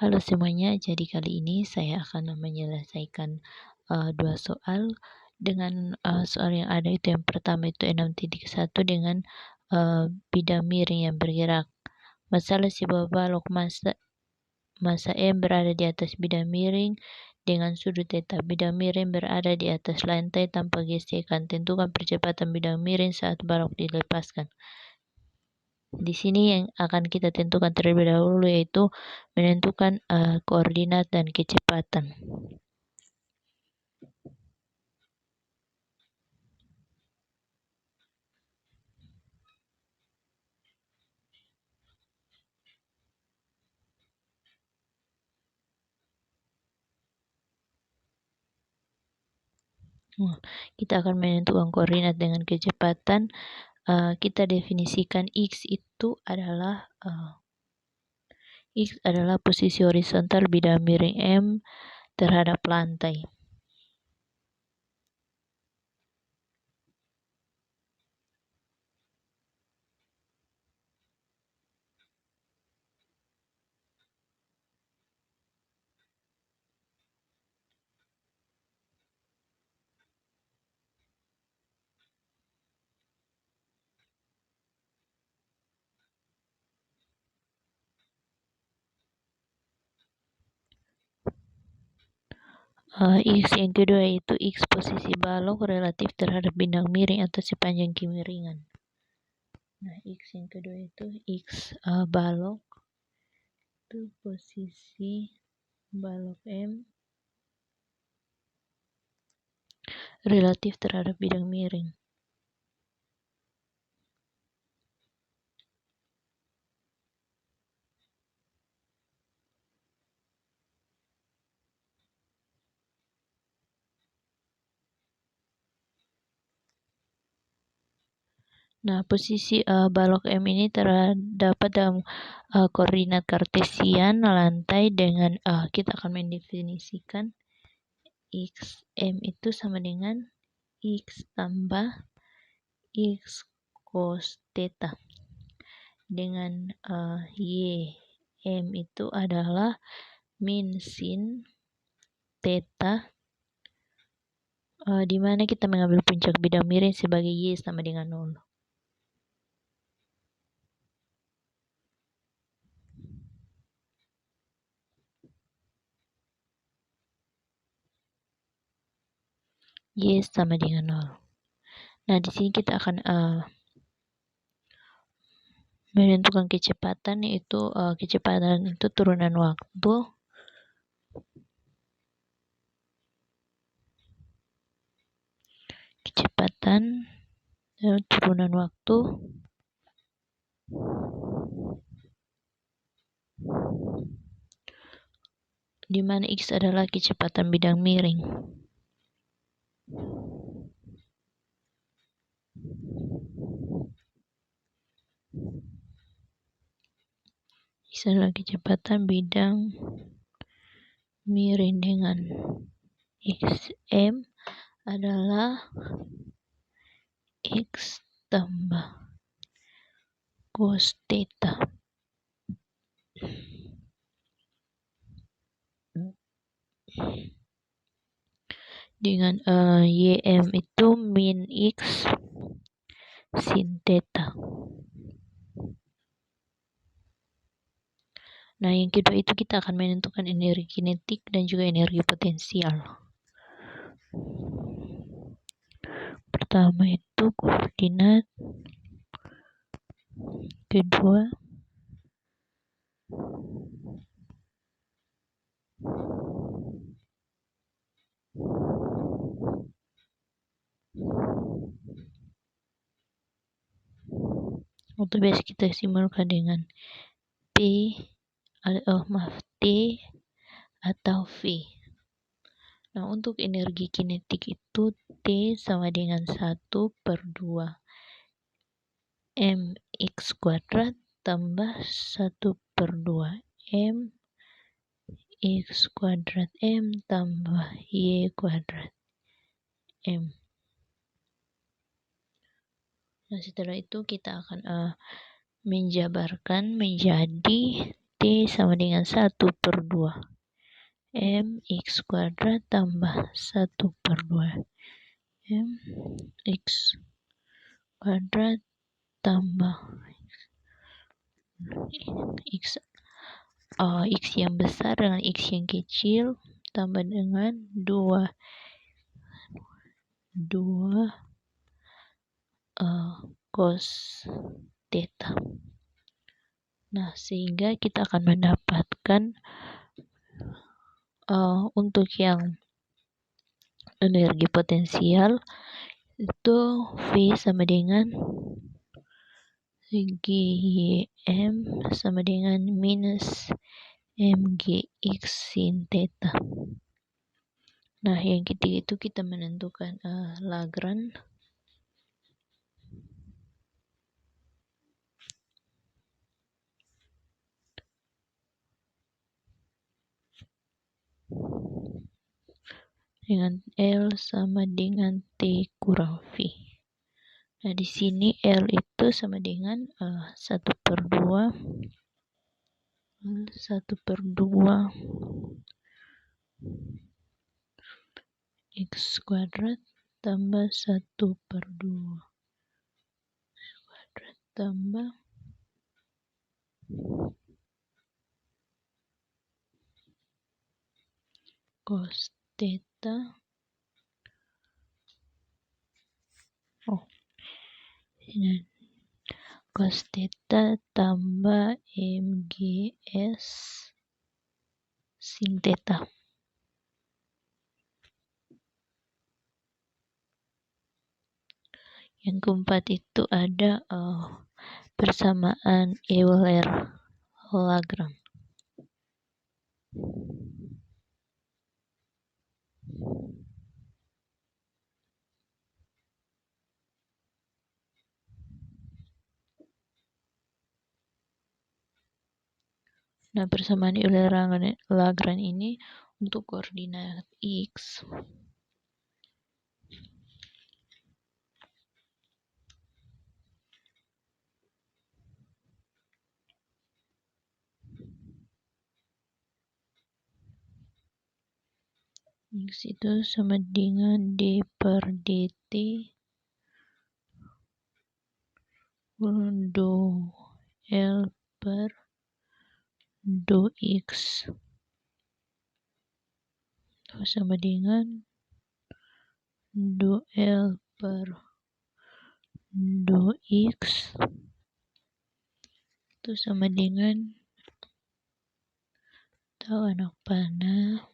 Halo semuanya, jadi kali ini saya akan menyelesaikan dua soal dengan soal yang ada itu. Yang pertama itu 6.1 dengan bidang miring yang bergerak. Masalah sebuah balok massa M berada di atas bidang miring dengan sudut theta. Bidang miring berada di atas lantai tanpa gesekan. Tentukan percepatan bidang miring saat balok dilepaskan. Di sini yang akan kita tentukan terlebih dahulu yaitu menentukan koordinat dan kecepatan. Kita akan menentukan koordinat dengan kecepatan. Kita definisikan X adalah posisi horizontal bidang miring M terhadap lantai. X yang kedua yaitu X posisi balok relatif terhadap bidang miring atau sepanjang kemiringan. Nah, X yang kedua itu X balok itu posisi balok M relatif terhadap bidang miring. Nah, posisi balok M ini terdapat dalam koordinat kartesian lantai dengan kita akan mendefinisikan XM itu sama dengan X tambah X cos theta dengan YM itu adalah min sin theta di mana kita mengambil puncak bidang miring sebagai Y sama dengan 0. Y sama dengan 0. Nah, di sini kita akan menentukan kecepatan, yaitu kecepatan itu turunan waktu turunan waktu di mana X adalah kecepatan bidang miring. X adalah kecepatan bidang miring dengan XM adalah X tambah cos theta dengan YM itu min X sin theta. Nah, yang kedua itu kita akan menentukan energi kinetik dan juga energi potensial. Pertama itu koordinat, kedua atau biasa kita simbolkan dengan T atau V. Nah, untuk energi kinetik itu T sama dengan 1/2 mx kuadrat tambah 1/2 mx kuadrat m tambah y kuadrat m. Nah, setelah itu kita akan menjabarkan menjadi T sama dengan 1/2 mx kuadrat tambah 1/2 mx kuadrat tambah x yang besar dengan x yang kecil tambah dengan 2 cos theta. Nah, sehingga kita akan mendapatkan untuk yang energi potensial itu V sama dengan GM sama dengan minus mgx sin theta. Nah, yang ketiga itu kita menentukan Lagrange. Dengan L sama dengan T kurang V. Nah, di sini L itu sama dengan 1/2 x kuadrat tambah 1/2 x kuadrat tambah cos theta cos theta tambah mgs sin theta. Yang keempat itu ada persamaan Euler-Lagrange. Nah, persamaan Euler-Lagrange ini untuk koordinat X itu sama dengan d per dt do L per do X itu sama dengan do L per do X itu sama dengan tahu anak panah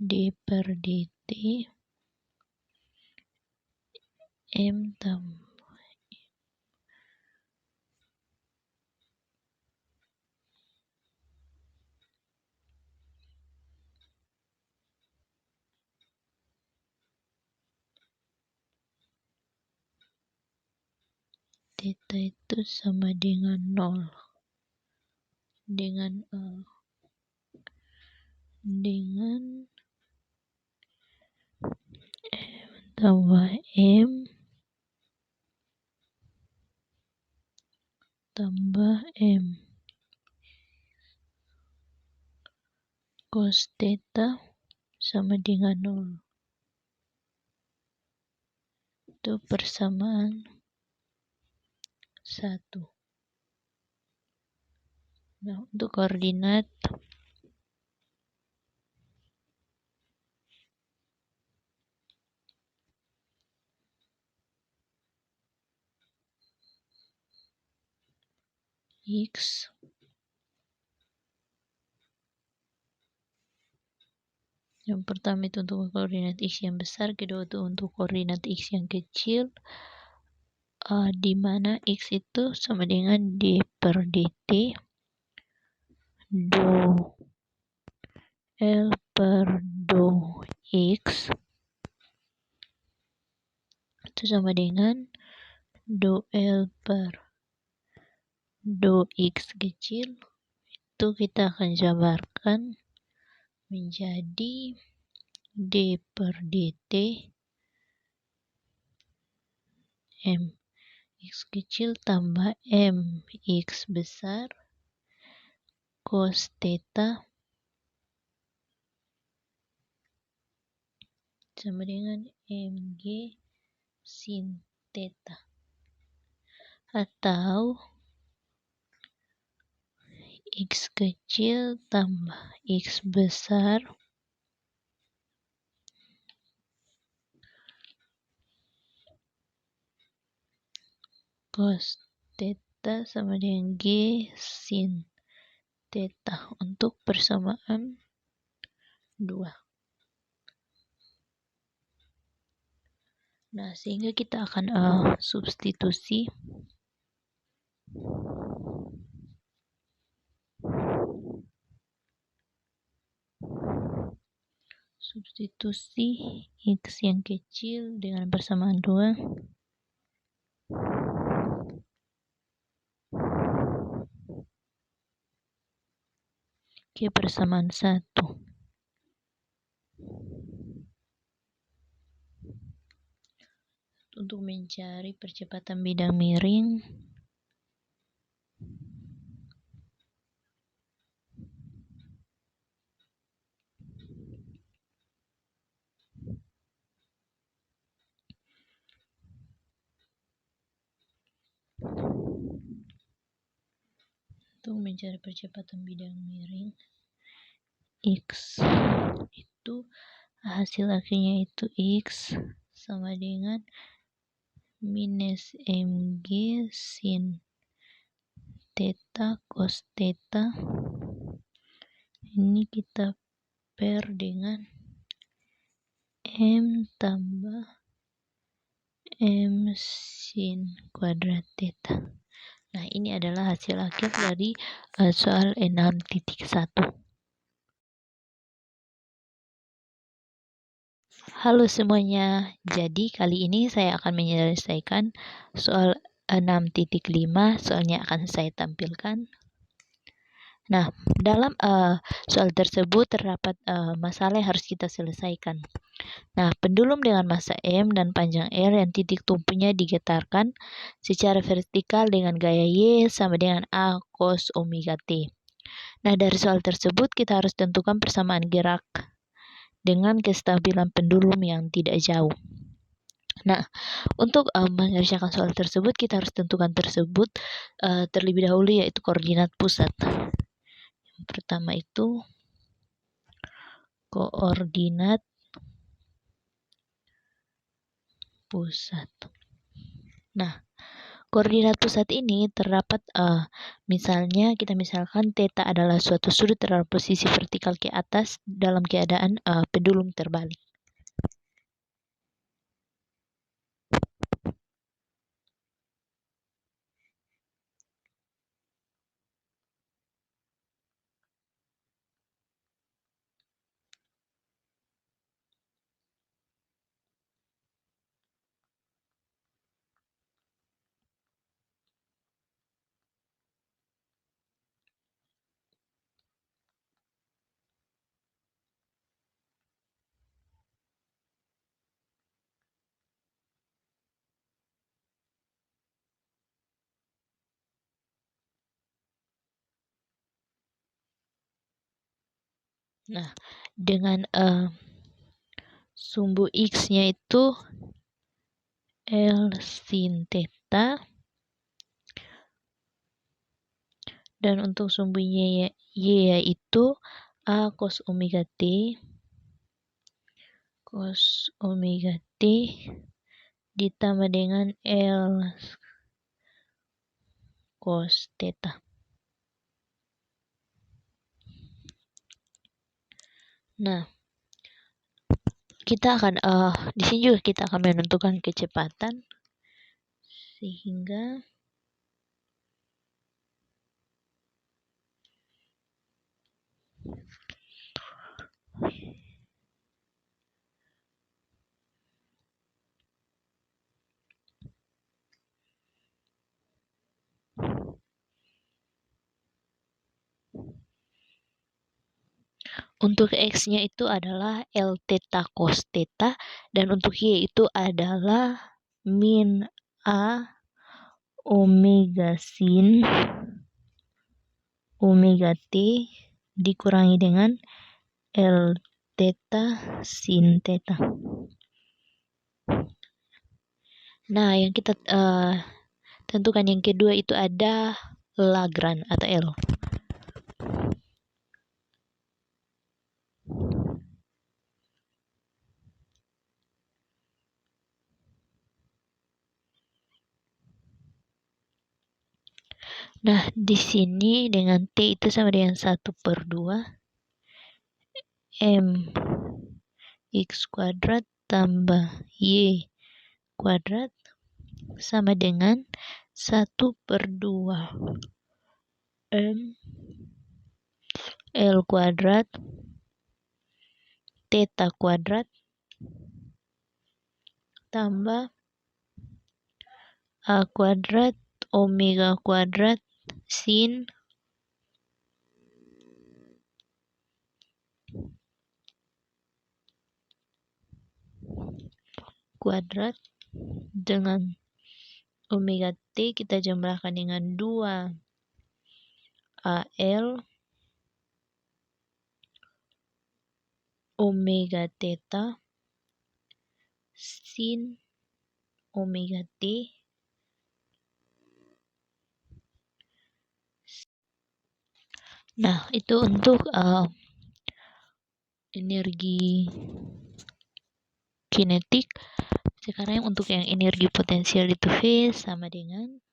d per dt m tambah theta itu sama dengan 0 dengan tambah M tambah M cos theta sama dengan 0. Itu persamaan 1. Nah, untuk koordinat X yang pertama itu untuk koordinat X yang besar, kedua itu untuk koordinat X yang kecil, di mana X itu sama dengan d per dt do L per do X itu sama dengan do L per do X kecil. Itu kita akan jabarkan menjadi d per dt m x kecil tambah m x besar cos theta sama dengan mg sin theta, atau x kecil tambah x besar cos theta sama dengan g sin theta untuk persamaan 2. Nah, sehingga kita akan substitusi x yang kecil dengan persamaan 2 ke persamaan 1. Untuk mencari percepatan bidang miring, x itu hasil akhirnya itu x sama dengan minus mg sin theta cos theta. Ini kita per dengan m tambah m sin kuadrat theta. Nah, ini adalah hasil akhir dari soal 6.1. Halo semuanya, jadi kali ini saya akan menyelesaikan soal 6.5, soalnya akan saya tampilkan. Nah, dalam soal tersebut terdapat masalah yang harus kita selesaikan. Nah, pendulum dengan massa M dan panjang R yang titik tumpunya digetarkan secara vertikal dengan gaya Y sama dengan A cos omega T. Nah, dari soal tersebut kita harus tentukan persamaan gerak dengan kestabilan pendulum yang tidak jauh. Nah, untuk mengerjakan soal tersebut kita harus tentukan terlebih dahulu, yaitu koordinat pusat. Yang pertama itu koordinat pusat. Nah, koordinat pusat ini terdapat misalkan theta adalah suatu sudut terhadap posisi vertikal ke atas dalam keadaan pendulum terbalik. Nah, dengan sumbu X-nya itu L sin theta, dan untuk sumbu Y yaitu A cos omega T ditambah dengan L cos theta. Nah, kita akan di sini juga kita akan menentukan kecepatan, sehingga untuk X-nya itu adalah L theta cos theta, dan untuk Y itu adalah min A omega sin omega T dikurangi dengan L theta sin theta. Nah, yang kita tentukan yang kedua itu ada Lagrange atau L. Nah, di sini dengan T itu sama dengan 1/2 M X kuadrat tambah Y kuadrat sama dengan 1/2 M L kuadrat theta kuadrat tambah A kuadrat omega kuadrat sin kuadrat dengan omega T kita jumlahkan dengan 2 AL omega theta sin omega T Nah, itu untuk energi kinetik. Sekarang untuk yang energi potensial itu V sama dengan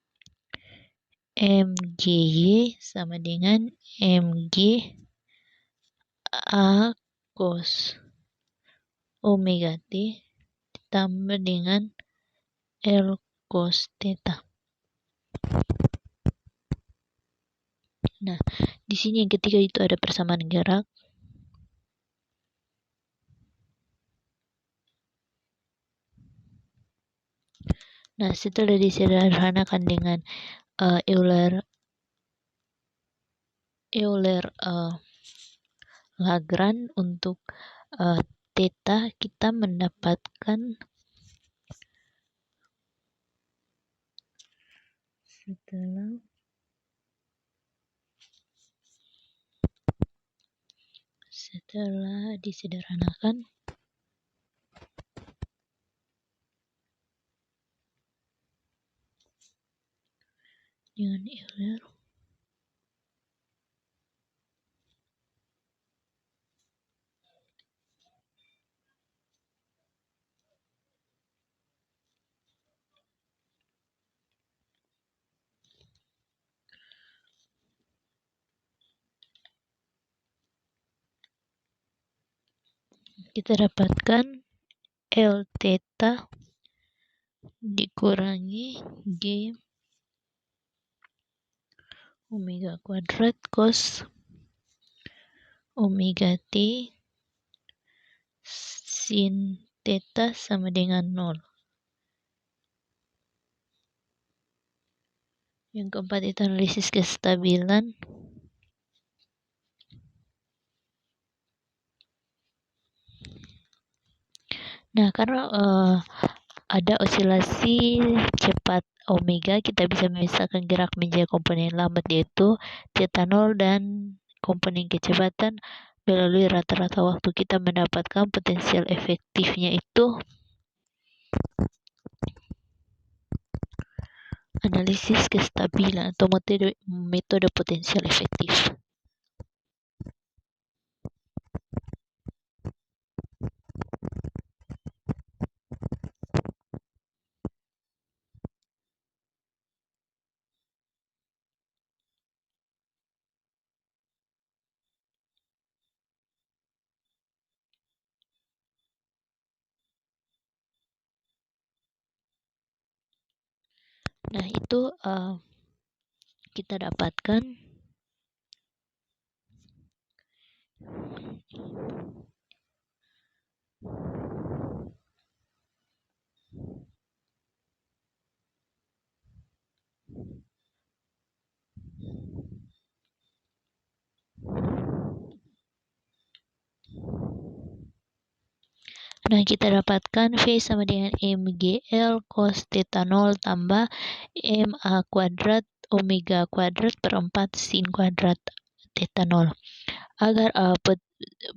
MGY sama dengan MG A cos omega T ditambah dengan L cos theta. Nah, di sini yang ketiga itu ada persamaan gerak. Nah, setelah disederhanakan dengan Euler Lagrange untuk theta, kita mendapatkan setelah disederhanakan dengan Euler kita dapatkan L theta dikurangi G omega kuadrat cos omega T sin theta sama dengan 0. Yang keempat itu analisis kestabilan. Nah, karena ada osilasi cepat omega, kita bisa memisahkan gerak menjadi komponen lambat yaitu theta 0 dan komponen kecepatan melalui rata-rata waktu. Kita mendapatkan potensial efektifnya itu analisis kestabilan atau metode potensial efektif. Nah, itu kita dapatkan V sama dengan MGL cos theta 0 tambah MA kuadrat omega kuadrat per 4 sin kuadrat theta 0. Agar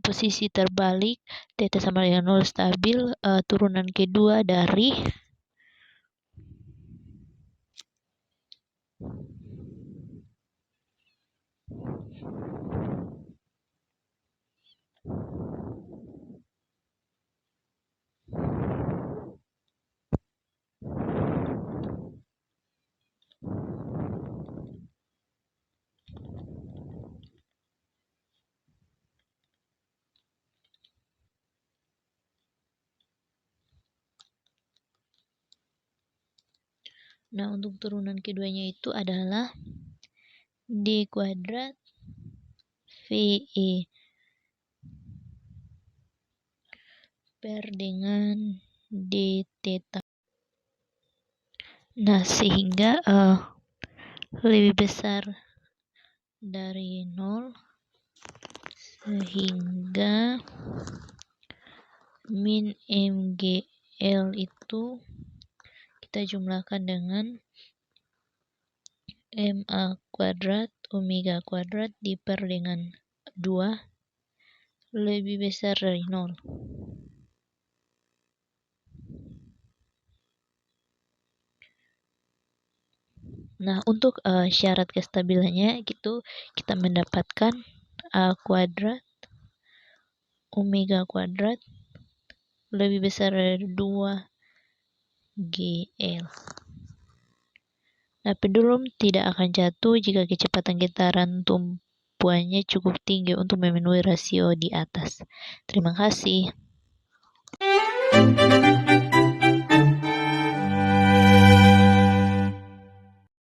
posisi terbalik theta sama dengan 0 stabil, turunan kedua dari untuk turunan keduanya itu adalah D kuadrat VE per dengan D theta. Sehingga lebih besar dari 0, sehingga min MGL itu kita jumlahkan dengan MA kuadrat omega kuadrat diper dengan 2 lebih besar dari 0. Untuk syarat kestabilannya gitu kita mendapatkan A kuadrat omega kuadrat lebih besar dari 2 GL. Pendulum tidak akan jatuh jika kecepatan getaran tumpuannya cukup tinggi untuk memenuhi rasio di atas. Terima kasih.